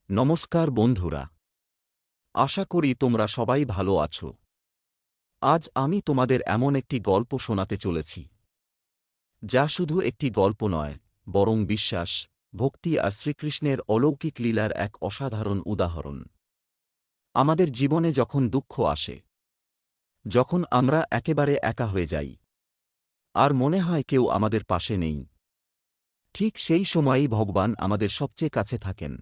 নমস্কার বন্ধুরা, আশা করি তোমরা সবাই ভালো আছো। আজ আমি তোমাদের এমন একটি গল্প শোনাতে চলেছি যা শুধু একটি গল্প নয়, বরং বিশ্বাস, ভক্তি আর শ্রীকৃষ্ণের অলৌকিক লীলার এক অসাধারণ উদাহরণ। আমাদের জীবনে যখন দুঃখ আসে, যখন আমরা একেবারে একা হয়ে যাই আর মনে হয় কেউ আমাদের পাশে নেই, ঠিক সেই সময়ই ভগবান আমাদের সবচেয়ে কাছে থাকেন।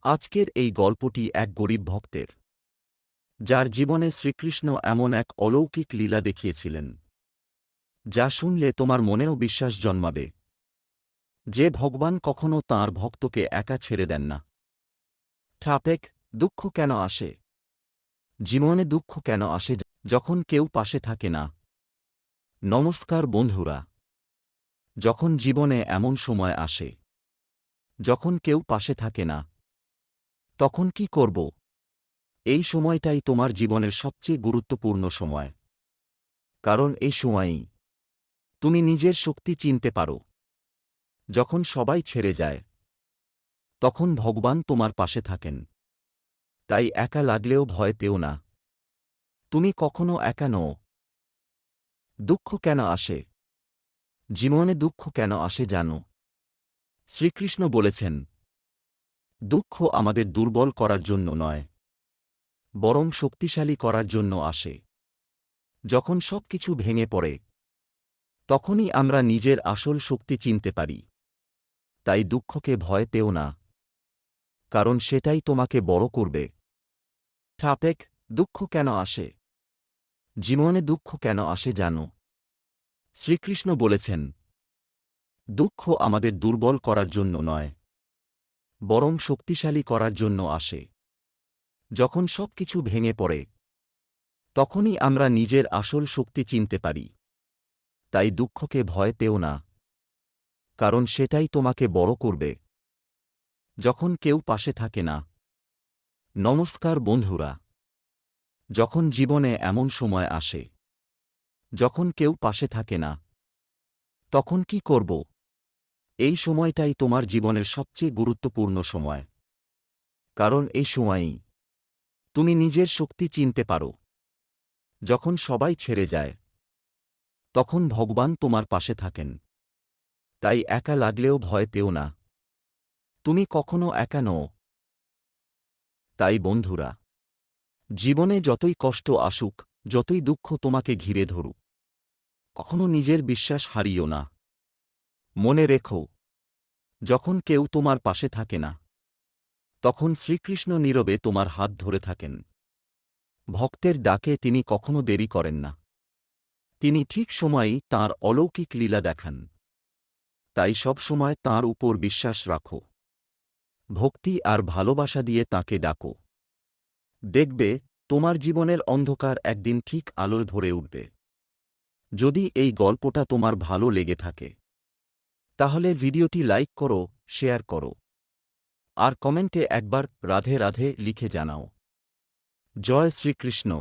আজকের এই গল্পটি এক গরিব ভক্তের, যার জীবনে শ্রীকৃষ্ণ এমন এক অলৌকিক লীলা দেখিয়েছিলেন যা শুনলে তোমার মনেও বিশ্বাস জন্মাবে যে ভগবান কখনও তাঁর ভক্তকে একা ছেড়ে দেন না। টপিক: দুঃখ কেন আসে? জীবনে দুঃখ কেন আসে যখন কেউ পাশে থাকে না? নমস্কার বন্ধুরা, যখন জীবনে এমন সময় আসে যখন কেউ পাশে থাকে না, তখন কি করব? এই সময়টাই তোমার জীবনের সবচেয়ে গুরুত্বপূর্ণ সময়, কারণ এই সময়েই তুমি নিজের শক্তি চিনতে পারো। যখন সবাই ছেড়ে যায়, তখন ভগবান তোমার পাশে থাকেন। তাই একা লাগলেও ভয় পেও না, তুমি কখনো একা নও। দুঃখ কেন আসে? জীবনে দুঃখ কেন আসে জানো? শ্রীকৃষ্ণ বলেছেন, দুঃখ আমাদের দুর্বল করার জন্য নয়, বরং শক্তিশালী করার জন্য আসে। যখন সবকিছু ভেঙে পড়ে, তখনই আমরা নিজের আসল শক্তি চিনতে পারি। তাই দুঃখকে ভয় পেও না, কারণ সেটাই তোমাকে বড় করবে। টপিক: দুঃখ কেন আসে? জীবনে দুঃখ কেন আসে জানো? শ্রীকৃষ্ণ বলেছেন, দুঃখ আমাদের দুর্বল করার জন্য নয়, বরং শক্তিশালী করার জন্য আসে। যখন সবকিছু ভেঙে পড়ে, তখনই আমরা নিজের আসল শক্তি চিনতে পারি। তাই দুঃখকে ভয় পেও না, কারণ সেটাই তোমাকে বড় করবে। যখন কেউ পাশে থাকে না। নমস্কার বন্ধুরা, যখন জীবনে এমন সময় আসে যখন কেউ পাশে থাকে না, তখন কি করব? এই সময়টাই তোমার জীবনের সবচেয়ে গুরুত্বপূর্ণ সময়, কারণ এই সময়েই তুমি নিজের শক্তি চিনতে পারো। যখন সবাই ছেড়ে যায়, তখন ভগবান তোমার পাশে থাকেন। তাই একা লাগলেও ভয় পেও না, তুমি কখনো একা নও। তাই বন্ধুরা, জীবনে যতই কষ্ট আসুক, যতই দুঃখ তোমাকে ঘিরে ধরুক, কখনো নিজের বিশ্বাস হারিও না। মনে রেখো, যখন কেউ তোমার পাশে থাকে না, তখন শ্রীকৃষ্ণ নীরবে তোমার হাত ধরে থাকেন। ভক্তের ডাকে তিনি কখনো দেরি করেন না, তিনি ঠিক সময়েই তাঁর অলৌকিক লীলা দেখান। তাই সব সময় তাঁর উপর বিশ্বাস রাখো, ভক্তি আর ভালোবাসা দিয়ে তাঁকে ডাকো। দেখবে, তোমার জীবনের অন্ধকার একদিন ঠিক আলোয় ভরে উঠবে। যদি এই গল্পটা তোমার ভালো লেগে থাকে, তাহলে ভিডিওটি লাইক করো, শেয়ার করো, আর কমেন্টে একবার রাধে রাধে লিখে জানাও। জয় শ্রীকৃষ্ণ।